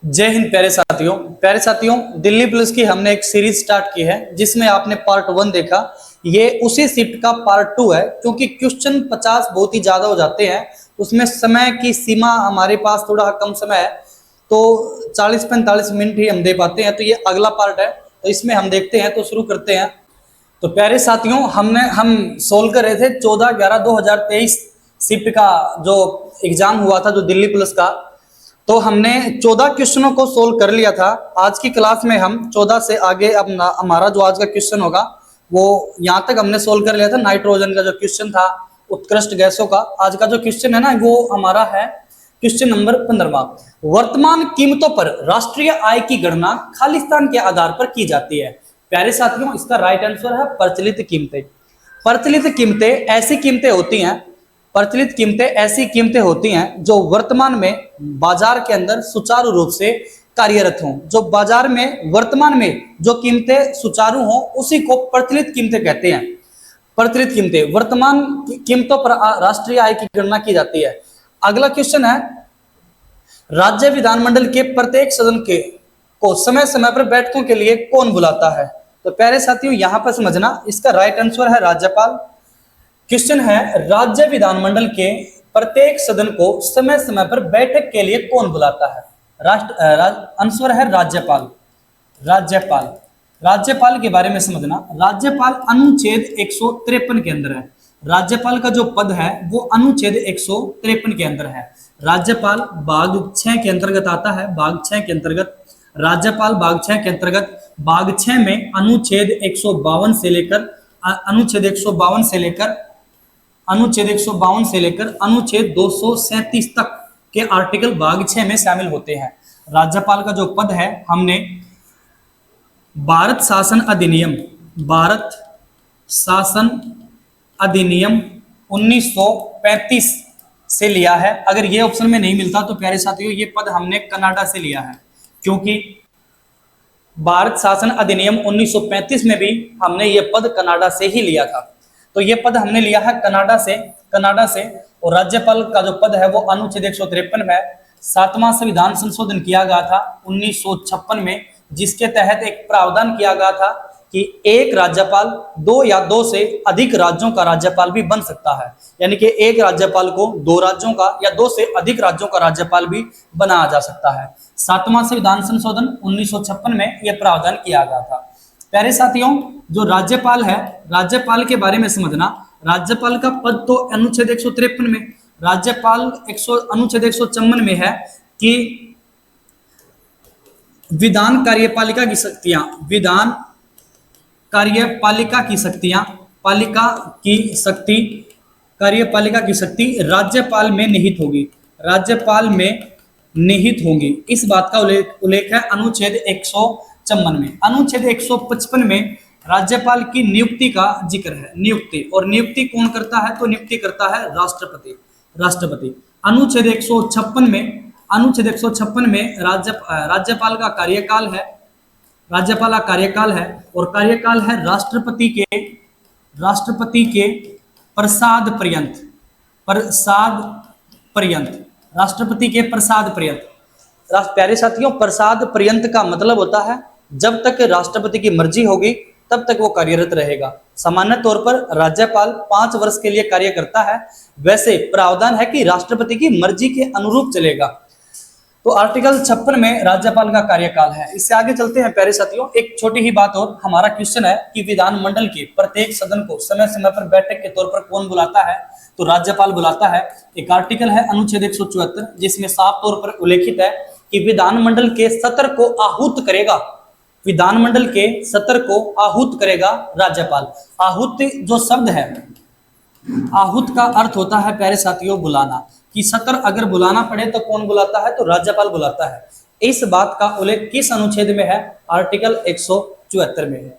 जय हिंद प्यारे साथियों, दिल्ली पुलिस की हमने एक सीरीज स्टार्ट की है जिसमें आपने पार्ट 1 देखा। ये उसी शिफ्ट का पार्ट 2 है, क्योंकि क्वेश्चन 50 बहुत ही ज्यादा हो जाते हैं। उसमें समय की सीमा हमारे पास थोड़ा कम समय है, तो 40-45 मिनट ही हम दे पाते हैं। तो ये अगला पार्ट है, तो इसमें हम देखते हैं। तो शुरू करते हैं। तो प्यारे साथियों, हम सोल्व कर रहे थे 14/11/2023 शिफ्ट का जो एग्जाम हुआ था, जो दिल्ली पुलिस का। तो हमने 14 क्वेश्चनों को सोल्व कर लिया था। आज की क्लास में हम 14 से आगे अपना हमारा जो आज का क्वेश्चन होगा वो यहाँ तक हमने सोल्व कर लिया था। नाइट्रोजन का जो क्वेश्चन था, उत्कृष्ट गैसों का, आज का जो क्वेश्चन है ना, वो हमारा है क्वेश्चन नंबर 15। वर्तमान कीमतों पर राष्ट्रीय आय की गणना खालिस्तान के आधार पर की जाती है। प्यारे साथियों, इसका राइट आंसर है प्रचलित कीमतें। प्रचलित कीमतें ऐसी कीमतें होती हैं, प्रचलित कीमतें ऐसी कीमतें होती हैं जो वर्तमान में बाजार के अंदर सुचारू रूप से कार्यरत हों। जो बाजार में वर्तमान में जो कीमतें सुचारू हों उसी को प्रचलित कीमतें कहते हैं। प्रचलित कीमतें, वर्तमान कीमतों पर राष्ट्रीय आय की गणना की जाती है। अगला क्वेश्चन है, राज्य विधानमंडल के प्रत्येक सदन के को समय समय पर बैठकों के लिए कौन बुलाता है? तो प्यारे साथियों, यहां पर समझना, इसका राइट आंसर है राज्यपाल। क्वेश्चन है, राज्य विधानमंडल के प्रत्येक सदन को समय समय पर बैठक के लिए कौन बुलाता है? आंसर है राज्यपाल। राज्यपाल राज्यपाल के बारे में समझना, राज्यपाल अनुच्छेद 153 के अंदर है। राज्यपाल का जो पद है वो अनुच्छेद 153 के अंदर है। राज्यपाल भाग 6 के अंतर्गत आता है। भाग 6 के अंतर्गत राज्यपाल, भाग 6 के अंतर्गत भाग 6 में अनुच्छेद 152 से लेकर अनुच्छेद 152 से लेकर अनुच्छेद 237 तक के आर्टिकल भाग 6 में शामिल होते हैं। राज्यपाल का जो पद है हमने भारत शासन अधिनियम 1935 से लिया है। अगर ये ऑप्शन में नहीं मिलता तो प्यारे साथियों, ये पद हमने कनाडा से लिया है, क्योंकि भारत शासन अधिनियम 1935 में भी हमने ये पद कनाडा से ही लिया था। तो ये पद हमने लिया है कनाडा से। और राज्यपाल का जो पद है वो अनुच्छेद 153 में 7वां संविधान संशोधन किया गया था 1956 में, जिसके तहत एक प्रावधान किया गया था कि एक राज्यपाल 2 या 2 से अधिक राज्यों का राज्यपाल भी बन सकता है। यानी कि एक राज्यपाल को 2 राज्यों का या 2 से अधिक राज्यों का राज्यपाल भी बनाया जा सकता है। 7वां संविधान संशोधन 1956 में यह प्रावधान किया गया था। प्यारे साथियों, जो राज्यपाल है, राज्यपाल के बारे में समझना, राज्यपाल का पद तो अनुच्छेद 153 में, राज्यपाल अनुच्छेद 154 में है कि विधान कार्यपालिका की शक्ति राज्यपाल में निहित होगी। इस बात का उल्लेख है अनुच्छेद 154 में। अनुच्छेद 155 में राज्यपाल की नियुक्ति का जिक्र है। नियुक्ति कौन करता है? तो नियुक्ति करता है राष्ट्रपति। अनुच्छेद 156 में राज्यपाल का कार्यकाल है और कार्यकाल है राष्ट्रपति के प्रसाद पर्यंत। प्यारे साथियों, प्रसाद पर्यंत का मतलब होता है जब तक राष्ट्रपति की मर्जी होगी तब तक वो कार्यरत रहेगा। सामान्य तौर पर राज्यपाल 5 वर्ष के लिए कार्य करता है। वैसे प्रावधान है कि राष्ट्रपति की मर्जी के अनुरूप चलेगा। तो आर्टिकल 56 में राज्यपाल का कार्यकाल है। इससे आगे चलते हैं प्यारे साथियों। एक छोटी ही बात और, हमारा क्वेश्चन है कि विधानमंडल के प्रत्येक सदन को समय समय पर बैठक के तौर पर कौन बुलाता है? तो राज्यपाल बुलाता है। एक आर्टिकल है अनुच्छेद 174, जिसमें साफ तौर पर उल्लेखित है कि विधानमंडल के सत्र को आहूत करेगा राज्यपाल। आहूत जो शब्द है, आहूत का अर्थ होता है प्यारे साथियों बुलाना, कि सत्र अगर बुलाना पड़े तो कौन बुलाता है? तो राज्यपाल बुलाता है। इस बात का उल्लेख किस अनुच्छेद में है? आर्टिकल 174 में है।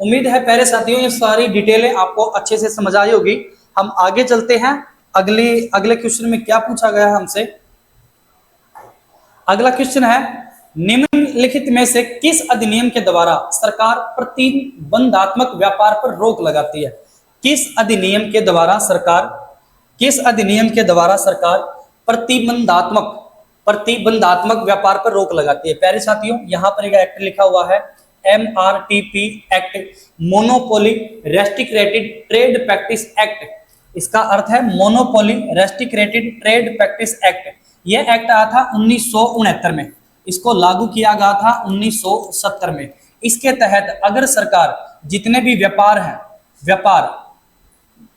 उम्मीद है प्यारे साथियों ये सारी डिटेलें आपको अच्छे से समझ आई होगी। हम आगे चलते हैं। अगले क्वेश्चन में क्या पूछा गया है हमसे? अगला क्वेश्चन है, निम्नलिखित में से किस अधिनियम के द्वारा सरकार प्रतिबंधात्मक व्यापार पर रोक लगाती है? किस अधिनियम के द्वारा सरकार प्रतिबंधात्मक प्रतिबंधात्मक व्यापार पर रोक लगाती है। प्यारे साथियों, यहाँ पर एक एक्ट लिखा हुआ है MRTP act, monopoly restricted trade practice act. इसका अर्थ है monopoly restricted trade practice act. यह एक्ट आया था 1969 में, इसको लागू किया गया था 1970 में। इसके तहत अगर सरकार जितने भी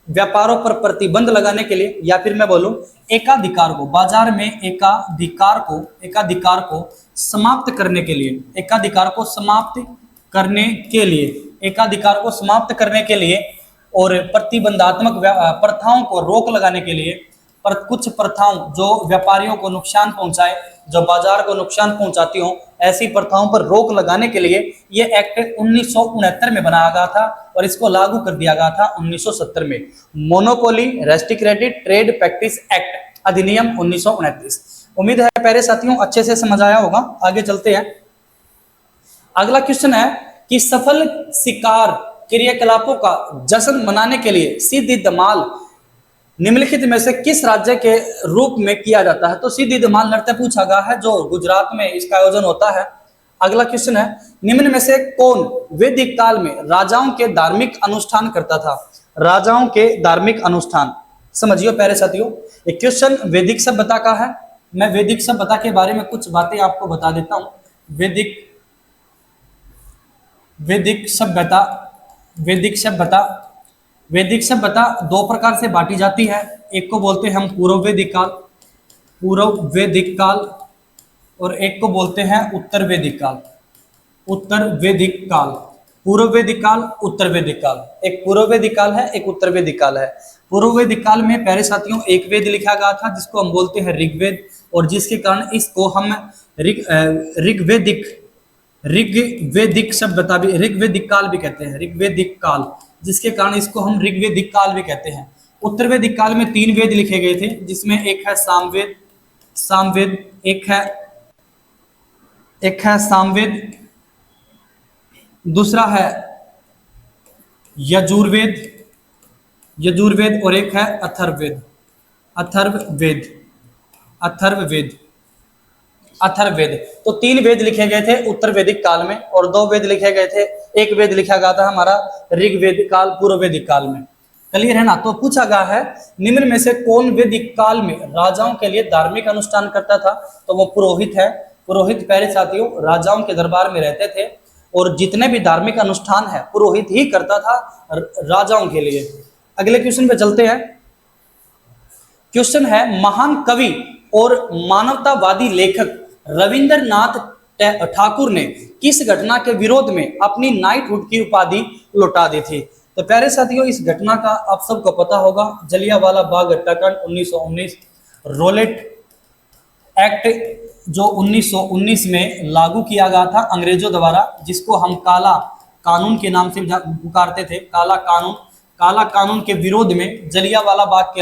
व्यापारों पर प्रतिबंध लगाने के लिए, या फिर मैं बोलूं एकाधिकार को, बाजार में एकाधिकार को समाप्त करने के लिए, एकाधिकार को समाप्त करने के लिए और प्रतिबंधात्मक प्रथाओं को रोक लगाने के लिए, पर कुछ प्रथाओं जो व्यापारियों को नुकसान पहुंचाए, जो बाजार को नुकसान पहुंचाती हो, ऐसी प्रथाओं पर रोक लगाने के लिए ये एक्ट 1969 में बनाया गया था और इसको लागू कर दिया गया था 1970 में। Monopoly restricted trade practice act अधिनियम 1929। उम्मीद है प्यारे साथियों अच्छे से समझ आया होगा। आगे चलते हैं। अगला क्वेश्चन है कि सफल शिकार क्रियाकलापों का जश्न मनाने के लिए सीधी धमाल निम्नलिखित में से किस राज्य के रूप में किया जाता है? तो सीधी धमाल नृत्य पूछा गया है, जो गुजरात में इसका आयोजन होता है। अगला क्वेश्चन है, निम्न में से कौन वैदिक काल में राजाओं के धार्मिक अनुष्ठान करता था? राजाओं के धार्मिक अनुष्ठान समझियो प्यारे साथियों। एक क्वेश्चन वैदिक सभ्यता का है। मैं वैदिक सभ्यता के बारे में कुछ बातें आपको बता देता हूं। वैदिक सभ्यता दो प्रकार से बांटी जाती है। एक को बोलते हैं हम पूर्व वैदिक काल, और एक को बोलते हैं उत्तर वैदिक काल। पूर्व वैदिक काल, उत्तर वैदिक काल। एक पूर्व वैदिक काल है, एक उत्तर वैदिक काल है। पूर्व वैदिक काल में प्यारे साथियों एक वेद लिखा गया था जिसको हम बोलते हैं ऋग्वेद, और जिसके कारण इसको हम ऋग्वेदिक सभ्यता भी, ऋग्वेदिक काल भी कहते हैं, ऋग्वेदिक काल, जिसके कारण इसको हम ऋग्वेदिक काल भी कहते हैं। उत्तर वैदिक काल में 3 वेद लिखे गए थे, जिसमें एक है सामवेद, एक है सामवेद, दूसरा है यजुर्वेद और एक है अथर्ववेद। तो 3 वेद लिखे गए थे उत्तर वैदिक काल में और 2 वेद लिखे गए थे, एक वेद लिखा गया था हमारा ऋग्वेदिक काल, पूर्व वैदिक काल में। क्लियर है ना? तो पूछा गया है निम्न में से कौन वैदिक काल में राजाओं के लिए धार्मिक अनुष्ठान करता था? तो वो पुरोहित है। पुरोहित प्यारे साथियों राजाओं के दरबार में रहते थे और जितने भी धार्मिक अनुष्ठान है पुरोहित ही करता था राजाओं के लिए। अगले क्वेश्चन पे चलते हैं। क्वेश्चन है, महान कवि और मानवतावादी लेखक रविंद्रनाथ ठाकुर ने किस घटना के विरोध में अपनी नाइटहुड की उपाधि लौटा दी थी? तो प्यारे साथियों इस घटना का आप सबको पता होगा, जलियांवाला बाग हत्याकांड 1919। रोलेट एक्ट जो 1919 में लागू किया गया था अंग्रेजों द्वारा, जिसको हम काला कानून के नाम से पुकारते थे, काला कानून के विरोध में जलियांवाला बाग के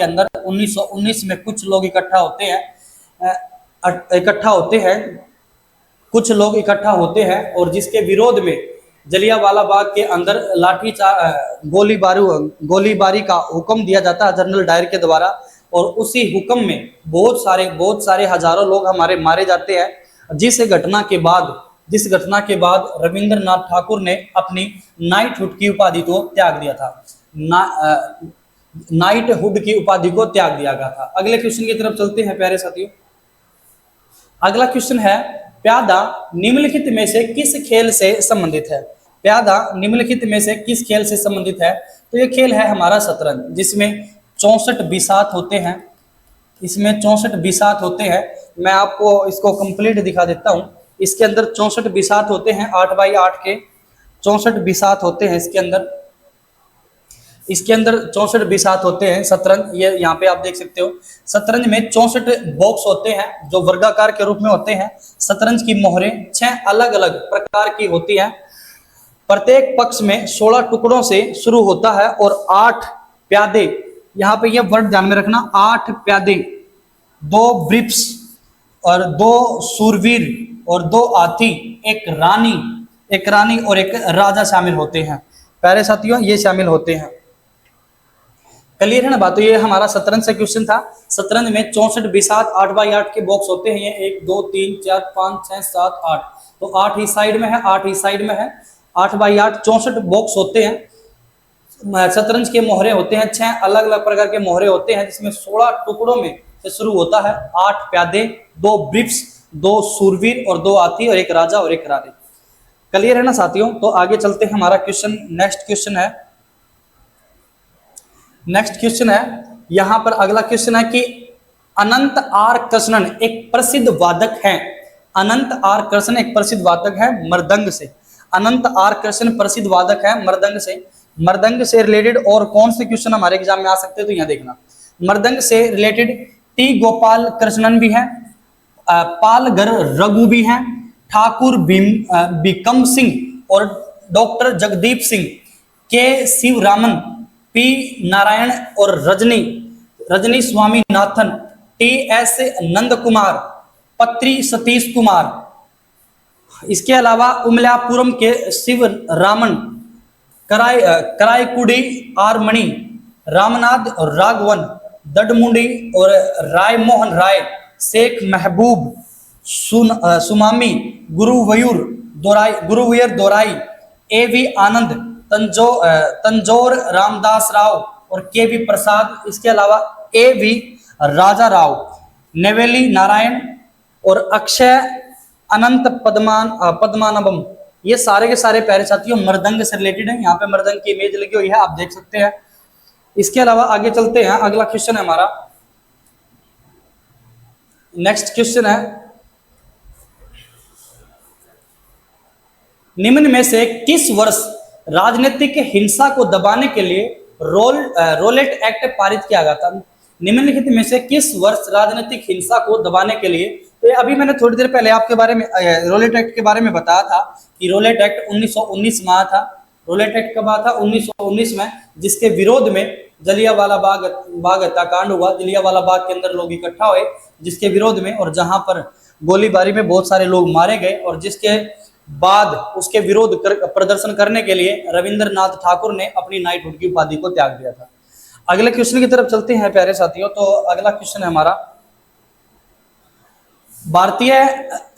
अंदर 1919 में कुछ लोग इकट्ठा होते हैं और जिसके विरोध में जलियांवाला बाग के अंदर गोलीबारी का हुक्म दिया जाता है जनरल डायर के द्वारा, और उसी हुक्म में बहुत सारे हजारों लोग हमारे मारे जाते हैं। जिस घटना के बाद रविंद्रनाथ ठाकुर ने अपनी नाइटहुड की उपाधि को त्याग दिया था। नाइटहुड की उपाधि को त्याग दिया गया था। अगले क्वेश्चन की तरफ चलते हैं प्यारे साथियों। अगला क्वेश्चन है, प्यादा निम्नलिखित में से किस खेल से संबंधित है? प्यादा निम्नलिखित में से किस खेल से संबंधित है? तो ये खेल है हमारा शतरंज, जिसमें 64 बिसात होते हैं। इसमें 64 बिसात होते हैं। मैं आपको इसको कंप्लीट दिखा देता हूं। इसके अंदर 64 बिसात होते हैं, 8x8 के 64 बिसात होते हैं। इसके अंदर 64 बिसात होते हैं। शतरंज, ये यहाँ पे आप देख सकते हो, शतरंज में 64 बॉक्स होते हैं जो वर्गाकार के रूप में होते हैं। शतरंज की मोहरें 6 अलग अलग प्रकार की होती हैं। प्रत्येक पक्ष में 16 टुकड़ों से शुरू होता है और 8 प्यादे, यहाँ पे ये वर्ड ध्यान में रखना, 8 प्यादे, 2 ब्रिप्स और 2 शूरवीर और 2 हाथी, एक रानी और एक राजा शामिल होते हैं। प्यारे साथियों ये शामिल होते हैं। क्लियर है ना बात। तो ये हमारा शतरंज से क्वेश्चन था। शतरंज में 64 बिसात 8x8 के बॉक्स होते हैं। ये 1 2 3 4 5 6 7 8, तो 8 ही साइड में है, 8 ही साइड में है। 8x8 64 बॉक्स होते हैं। शतरंज के मोहरे होते हैं 6 अलग अलग प्रकार के मोहरे होते हैं, जिसमें 16 टुकड़ों में से शुरू होता है। 8 प्यादे, 2 ब्रिप्स, 2 शूरवीर और 2 हाथी और 1 राजा और 1 रानी। क्लियर है ना साथियों। तो आगे चलते हैं। हमारा क्वेश्चन नेक्स्ट क्वेश्चन है यहां पर अगला क्वेश्चन है कि अनंत आर कृष्णन एक प्रसिद्ध वादक है। अनंत आर कृष्णन एक प्रसिद्ध वादक है मृदंग से। अनंत आर कृष्णन प्रसिद्ध वादक है मृदंग से। मृदंग से रिलेटेड और कौन से क्वेश्चन हमारे एग्जाम में आ सकते हैं, तो यहां देखना। मृदंग से रिलेटेड टी गोपाल कृष्णन भी है, पालगर रघु भी हैं, ठाकुर बिकम सिंह और डॉक्टर जगदीप सिंह, के शिवरामन, पी नारायण और रजनी स्वामीनाथन, टी एस नंद कुमार, पत्री सतीश कुमार। इसके अलावा उमलापुरम के शिव रामन, करायकुड़ी आर मणि, रामनाथ और राघवन, दडमुंडी और राय मोहन राय, शेख महबूब, सुमामी, गुरुवयर दोराई, ए वी आनंद, तंजोर रामदास राव और के वी प्रसाद। इसके अलावा ए वी राजा राव, नेवेली नारायण और अक्षय अनंत पद्मानबम। ये सारे के सारे प्यारे साथियों मृदंग से रिलेटेड हैं। यहाँ पे मृदंग की इमेज लगी हुई है, आप देख सकते हैं। इसके अलावा आगे चलते हैं। अगला क्वेश्चन है हमारा, नेक्स्ट क्वेश्चन है, निम्न में से किस वर्ष राजनीतिक हिंसा को दबाने के लिए रोलेट एक्ट पारित किया गया था? निम्नलिखित में से किस वर्ष राजनीतिक हिंसा को दबाने के लिए, तो ये अभी मैंने थोड़ी देर पहले आपके बारे में रोलेट एक्ट के बारे में बताया था कि रोलेट एक्ट 1919 में आया था। रोलेट एक्ट कब आया था? 1919 में, जिसके विरोध में जलियांवाला बाग हत्याकांड हुआ। जलियांवाला बाग के अंदर लोग इकट्ठा हुए जिसके विरोध में, और जहां पर गोलीबारी में बहुत सारे लोग मारे गए, और जिसके बाद उसके विरोध प्रदर्शन करने के लिए रविंद्रनाथ ठाकुर ने अपनी नाइटहुड की उपाधि को त्याग दिया था। अगले क्वेश्चन की तरफ चलते हैं प्यारे साथियों। तो अगला क्वेश्चन है हमारा, भारतीय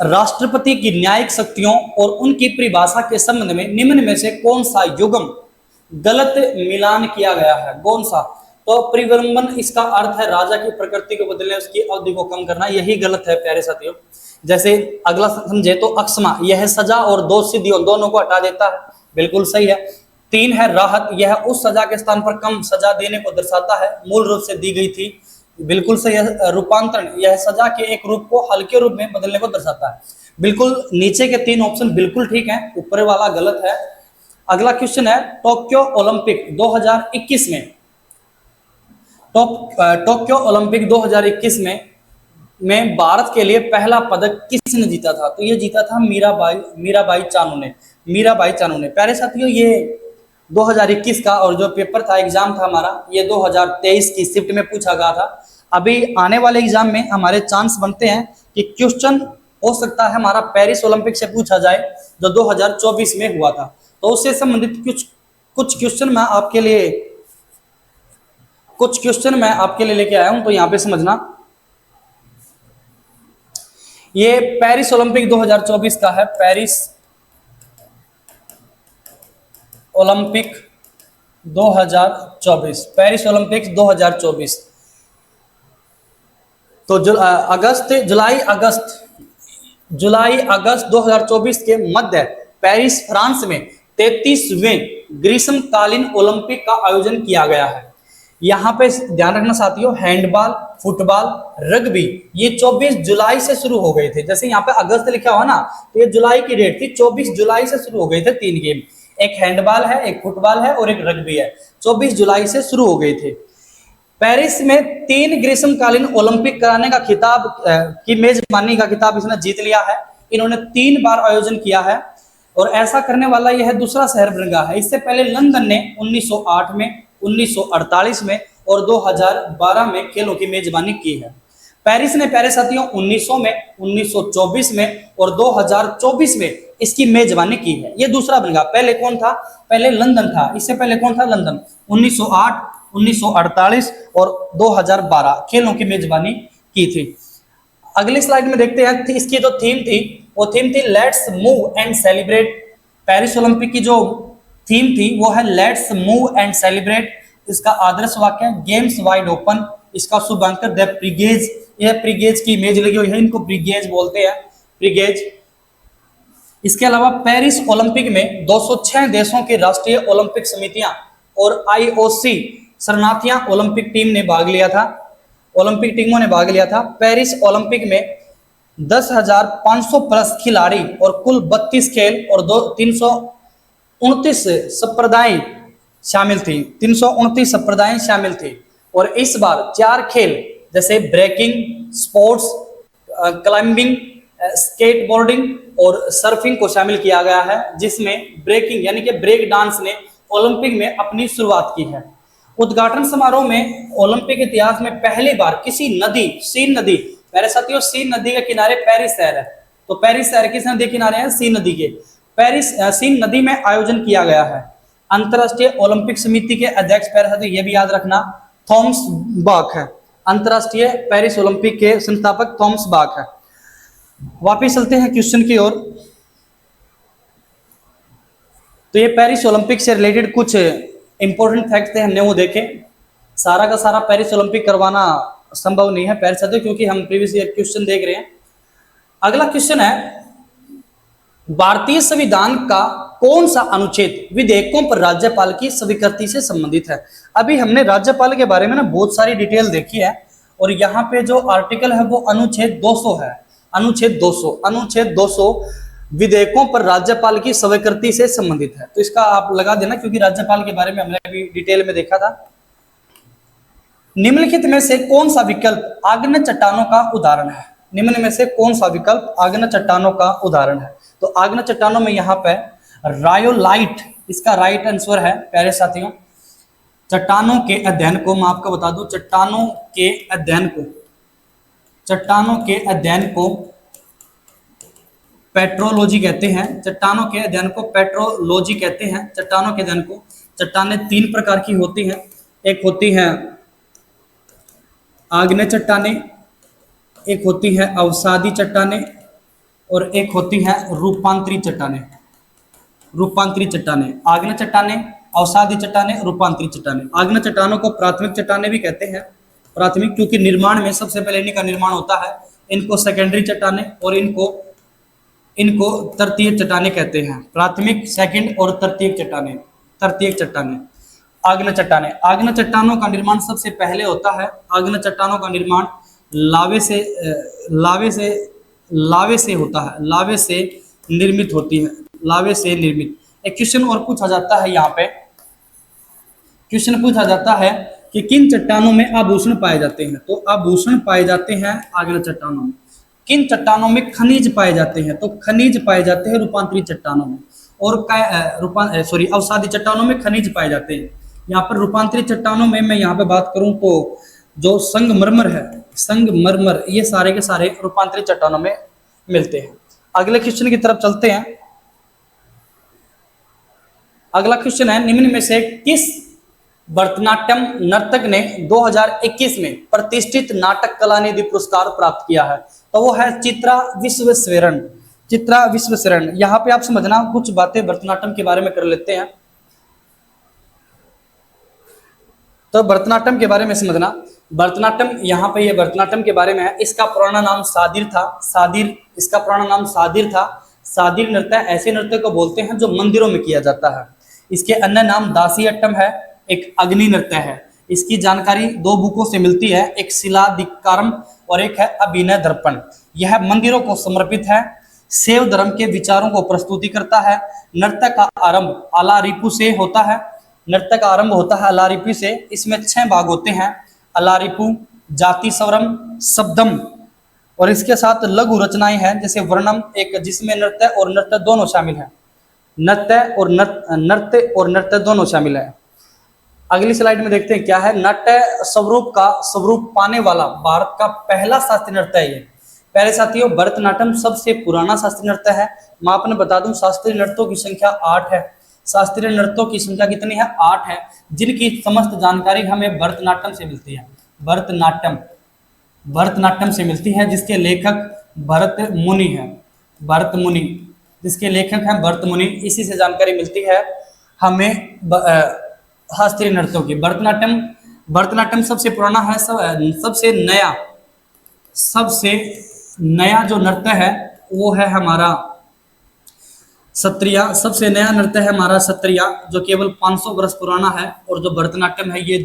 राष्ट्रपति की न्यायिक शक्तियों और उनकी परिभाषा के संबंध में निम्न में से कौन सा युग्म गलत मिलान किया गया है? कौन सा? तो परिवलंबन, इसका अर्थ है राजा की प्रकृति को बदलने, उसकी अवधि को कम करना, यही गलत है प्यारे साथियों। जैसे अगला समझे तो अक्षमा, यह सजा और दोष सिद्धियों दोनों को हटा देता है, बिल्कुल सही है। 3 है राहत, यह उस सजा के स्थान पर कम सजा देने को दर्शाता है, मूल रूप से दी गई थी, बिल्कुल सही है। रूपांतरण, यह सजा के एक रूप को हल्के रूप में बदलने को दर्शाता है, बिल्कुल। नीचे के 3 ऑप्शन बिल्कुल ठीक है, ऊपर वाला गलत है। अगला क्वेश्चन है, टोक्यो ओलंपिक 2021 में, टोक्यो ओलंपिक 2021 में भारत के लिए पहला पदक किसने जीता था? तो ये जीता था मीराबाई चानू ने। प्यारे साथियों, ये 2021 का, और जो पेपर था, एग्जाम था हमारा, ये 2023 की शिफ्ट में पूछा गया था। अभी आने वाले एग्जाम में हमारे चांस बनते हैं कि क्वेश्चन हो सकता है हमारा पेरिस ओलंपिक से पूछा जाए, जो 2024 में हुआ था। तो उससे संबंधित कुछ क्वेश्चन मैं आपके लिए लेके आया हूं, तो यहाँ पे समझना। ये पेरिस ओलंपिक 2024 का है, पेरिस ओलंपिक 2024, पेरिस ओलंपिक 2024। तो जुलाई अगस्त 2024 के मध्य पेरिस फ्रांस में 33वें ग्रीष्मकालीन ओलंपिक का आयोजन किया गया है। यहाँ पे ध्यान रखना साथियों, हैंडबॉल, फुटबॉल, रग्बी, ये 24 जुलाई से शुरू हो गए थे। जैसे यहाँ पे अगस्त लिखा हुआ ना, तो ये जुलाई की डेट थी, 24 जुलाई से शुरू हो गए थे 3 गेम। एक हैंडबॉल है, एक फुटबॉल है और एक रग्बी है। 24 जुलाई से शुरू हो गए थे। पेरिस में 3 ग्रीष्मकालीन ओलंपिक कराने का खिताब की मेजबानी का खिताब इसने जीत लिया है। इन्होंने 3 बार आयोजन किया है, और ऐसा करने वाला यह दूसरा शहर बन गया है। इससे पहले लंदन ने 1908 में, 1948 में और 2012 में खेलों की मेजबानी की है। पेरिस ने प्यारे साथियों 1900 में, 1924 में और 2024 में इसकी मेजबानी की है। ये दूसरा बन गया। पहले कौन था? पहले लंदन था। इससे पहले कौन था? लंदन। 1908, 1948 और 2012 खेलों की मेजबानी की थी। अगली स्लाइड में देखते हैं इसकी जो थीम थी वो थीम थी let's move and celebrate. Paris Olympic की जो थीम थी वो है लेट्स मूव एंड सेलिब्रेट। इसका आदर्श वाक्य गेम्स वाइड ओपन। इसका शुभांकर द प्रीगेज, यह प्रीगेज की इमेज लगी हुई है, इनको प्रीगेज बोलते हैं, प्रीगेज। इसके अलावा पेरिस ओलंपिक में 206 देशों की राष्ट्रीय ओलंपिक समितियां और आईओसी शरणार्थियां ओलंपिक टीम ने भाग लिया था, ओलंपिक टीमों ने भाग लिया था। पेरिस ओलंपिक में 10,500 प्लस खिलाड़ी और कुल 32 खेल और 329 संप्रदाय शामिल थी, 329 संप्रदाय शामिल थी। और इस बार 4 खेल जैसे ब्रेकिंग, स्पोर्ट्स, क्लाइंबिंग, स्केटबोर्डिंग और सर्फिंग को शामिल किया गया है, जिसमें ब्रेकिंग यानी कि ब्रेक डांस ने ओलंपिक में अपनी शुरुआत की है। उद्घाटन समारोह में ओलंपिक इतिहास में पहली बार किसी नदी, सीन नदी, मेरे साथियों सीन नदी के किनारे पेरिस शहर है, तो पेरिस शहर किस नदी के किनारे है? सीन नदी के। पेरिस सीन नदी में आयोजन किया गया है। अंतरराष्ट्रीय ओलंपिक समिति के अध्यक्ष, मेरे साथियों ये भी याद रखना, थॉमस बाख है। अंतरराष्ट्रीय पेरिस ओलंपिक के संस्थापक थॉमस बाख है। वापिस चलते हैं क्वेश्चन की ओर। तो ये पेरिस ओलंपिक से रिलेटेड कुछ इंपॉर्टेंट फैक्ट थे, हमने वो देखे। सारा का सारा पेरिस ओलंपिक करवाना संभव नहीं है पेरिस साथियों, क्योंकि हम प्रीवियस ईयर क्वेश्चन देख रहे हैं। अगला क्वेश्चन है भारतीय संविधान का कौन सा अनुच्छेद विधेयकों पर राज्यपाल की स्वीकृति से संबंधित है? अभी हमने राज्यपाल के बारे में ना बहुत सारी डिटेल देखी है, और यहाँ पे जो आर्टिकल है वो अनुच्छेद 200 है। अनुच्छेद 200 विधेयकों पर राज्यपाल की स्वीकृति से संबंधित है। तो इसका आप लगा देना, क्योंकि राज्यपाल के बारे में हमने अभी डिटेल में देखा था। निम्नलिखित में से कौन सा विकल्प आग्नेय चट्टानों का उदाहरण है? निम्न में से कौन सा विकल्प आग्नेय चट्टानों का उदाहरण है? तो आग्नेय चट्टानों में यहाँ पे रायोलाइट इसका राइट आंसर है प्यारे साथियों। चट्टानों के अध्ययन को मैं आपको बता दूं, चट्टानों के अध्ययन को पेट्रोलॉजी कहते हैं। चट्टानों के अध्ययन को पेट्रोलॉजी कहते हैं। चट्टानों के अध्ययन को, चट्टानें 3 प्रकार की होती हैं। एक होती है आग्नेय चट्टानें, एक होती है अवसादी चट्टानें, और एक होती है रूपांतरी चट्टानें। रूपांतरी चट्टानें, आग्नेय चट्टानें, अवसादी चट्टानें, रूपांतरी चट्टानें। आग्नेय चट्टानों को प्राथमिक चट्टानें भी कहते हैं। प्राथमिक क्योंकि निर्माण में सबसे पहले इनका निर्माण होता है। इनको सेकेंडरी चट्टानें और इनको तृतीयक चट्टानें कहते हैं। प्राथमिक, सेकंड और तृतीयक चट्टानें। आग्नेय चट्टानों का निर्माण सबसे पहले होता है। आग्नेय चट्टानों का निर्माण लावे से होता है, लावे से निर्मित होती है, लावे से निर्मित। एक क्वेश्चन और पूछा जाता है, यहाँ पे क्वेश्चन पूछा जाता है कि किन चट्टानों में आभूषण पाए जाते हैं? तो आभूषण पाए जाते हैं आग्नेय चट्टानों में। किन चट्टानों में खनिज पाए जाते हैं? तो खनिज पाए जाते हैं रूपांतरी चट्टानों में, और अवसादी चट्टानों में खनिज पाए जाते हैं। यहाँ पर रूपांतरी चट्टानों में मैं यहाँ पे बात करूं तो जो संगमरमर है, संगमरमर, ये सारे के सारे रूपांतरी चट्टानों में मिलते हैं। अगले क्वेश्चन की तरफ चलते हैं। अगला क्वेश्चन है निम्न में से किस भरतनाट्यम नर्तक ने 2021 में प्रतिष्ठित नाटक कला निधि पुरस्कार प्राप्त किया है? तो वो है चित्रा विश्वेश्वरन। चित्रा विश्वेश्वरन। यहाँ पे आप समझना, कुछ बातें भरतनाट्यम के बारे में कर लेते हैं। तो भरतनाट्यम के बारे में समझना, भरतनाट्यम यहाँ पे ये भरतनाट्यम के बारे में है। इसका पुराना नाम सादिर था। इसका पुराना नाम सादिर था। सादिर नृत्य ऐसे नृत्य को बोलते हैं जो मंदिरों में किया जाता है। इसके अन्य नाम दासियट्टम है, एक अग्नि नृत्य है। इसकी जानकारी 2 बुकों से मिलती है, एक शिलाधिकारम और एक है अभिनय दर्पण। यह मंदिरों को समर्पित है, शैव धर्म के विचारों को प्रस्तुति करता है। नृत्य का आरंभ अलारिपु से होता है। नृत्य का आरंभ होता है अलारिपु से। इसमें 6 भाग होते हैं, अलारिपु, जाति स्वरम, शब्दम, और इसके साथ लघु रचनाएं हैं जैसे वर्णम, एक जिसमें नृत्य और नृत्य दोनों शामिल है। नृत्य और नृत्य दोनों शामिल है। अगली स्लाइड में देखते हैं क्या है। नाट्य स्वरूप पाने वाला भारत का पहला शास्त्रीय नृत्य है ये। पहले साथियों, भरतनाट्यम सबसे पुराना शास्त्रीय नृत्य है। मैं आपने बता दूं शास्त्रीय नृत्यों की संख्या 8 है। शास्त्रीय नृत्यों की संख्या कितनी है? 8 है, जिनकी समस्त जानकारी हमें भरतनाट्यम से मिलती है। भरतनाट्यम से मिलती है, जिसके लेखक भरत मुनि है। भरत मुनि, जिसके लेखक हैं भरत मुनि, इसी से जानकारी मिलती है हमें शास्त्रीय नृत्यों की। भरतनाट्यम सबसे पुराना है, सबसे नया जो नृत्य है वो है हमारा सत्रिया। सबसे नया नृत्य है हमारा सत्रिया, जो केवल 500 वर्ष पुराना है, और जो भरतनाट्यम है ये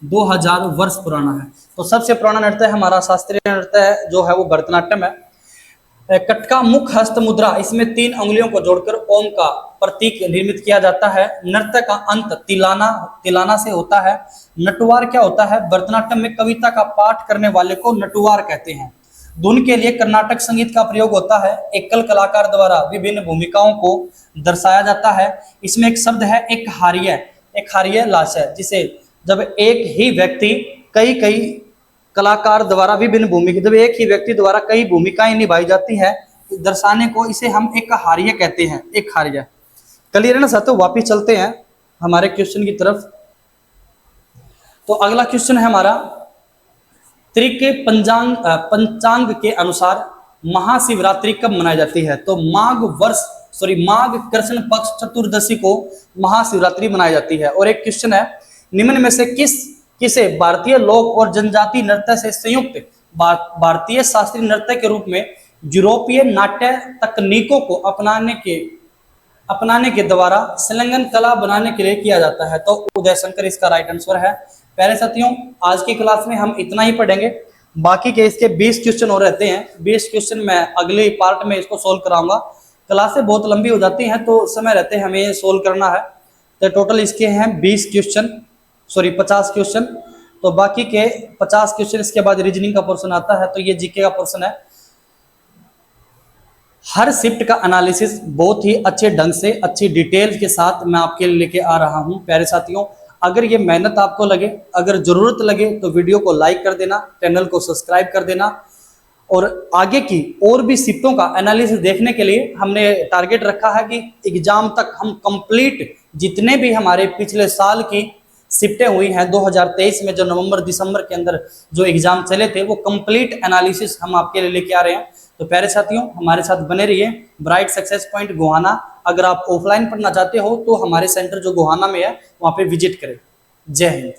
2000 वर्ष पुराना है। तो सबसे पुराना नृत्य हमारा शास्त्रीय नृत्य है जो है वो भरतनाट्यम है। कटका मुख हस्त मुद्रा, इसमें 3 अंगुलियों को जोड़कर ओम का प्रतीक निर्मित किया जाता है। नृत्य का अंत तिलाना से होता है। नटवार क्या होता है? भरतनाट्यम में कविता का पाठ करने वाले को नटवार कहते हैं। धुन के लिए कर्नाटक संगीत का प्रयोग होता है। एकल कलाकार द्वारा विभिन्न भूमिकाओं को दर्शाया जाता है। इसमें एक शब्द है एक हार्य लाशय, जिसे जब एक ही व्यक्ति कई कलाकार द्वारा जब एक ही व्यक्ति द्वारा कई भूमिकाएं निभाई जाती है दर्शाने को, इसे हम एक हार्य कहते हैं। एक हार्य क्लियर है ना साथियों? वापिस चलते हैं हमारे क्वेश्चन की तरफ। तो अगला क्वेश्चन है हमारा, त्रिक पंचांग के अनुसार महाशिवरात्रि कब मनाई जाती है? तो माघ कृष्ण पक्ष चतुर्दशी को महाशिवरात्रि मनाई जाती है। और एक क्वेश्चन है, निम्न में से किसे भारतीय लोक और जनजाति नृत्य से संयुक्त भारतीय शास्त्रीय नृत्य के रूप में यूरोपीय नाट्य तकनीकों को अपनाने के द्वारा संलग्न कला बनाने के लिए किया जाता है? तो उदय शंकर इसका राइट आंसर है। प्यारे साथियों, आज की क्लास में हम इतना ही पढ़ेंगे। बाकी के इसके 20 क्वेश्चन और रहते हैं। 20 क्वेश्चन मैं अगले पार्ट में इसको सोल्व कराऊंगा। क्लासें बहुत लंबी हो जाती हैं तो समय रहते हैं हमें सोल्व करना है। तो टोटल इसके हैं 50 क्वेश्चन। तो बाकी के 50 क्वेश्चन इसके बाद रीजनिंग का पोर्शन आता है, तो ये जीके का पोर्शन है। हर शिफ्ट का एनालिसिस बहुत ही अच्छे ढंग से, अच्छी डिटेल के साथ मैं आपके लिए लेके आ रहा हूं। प्यारे साथियों, अगर ये मेहनत आपको लगे, अगर जरूरत लगे तो वीडियो को लाइक कर देना, चैनल को सब्सक्राइब कर देना। और आगे की और भी शिफ्टों का एनालिसिस देखने के लिए हमने टारगेट रखा है कि एग्जाम तक हम कंप्लीट जितने भी हमारे पिछले साल की शिफ्टें हुई हैं 2023 में, जो नवंबर दिसंबर के अंदर जो एग्जाम चले थे, वो कंप्लीट एनालिसिस हम आपके लिए लेके आ रहे हैं। तो प्यारे साथियों, हमारे साथ बने रहिए। ब्राइट सक्सेस पॉइंट गोहाना, अगर आप ऑफलाइन पढ़ना चाहते हो तो हमारे सेंटर जो गोहाना में है वहाँ पे विजिट करें। जय हिंद।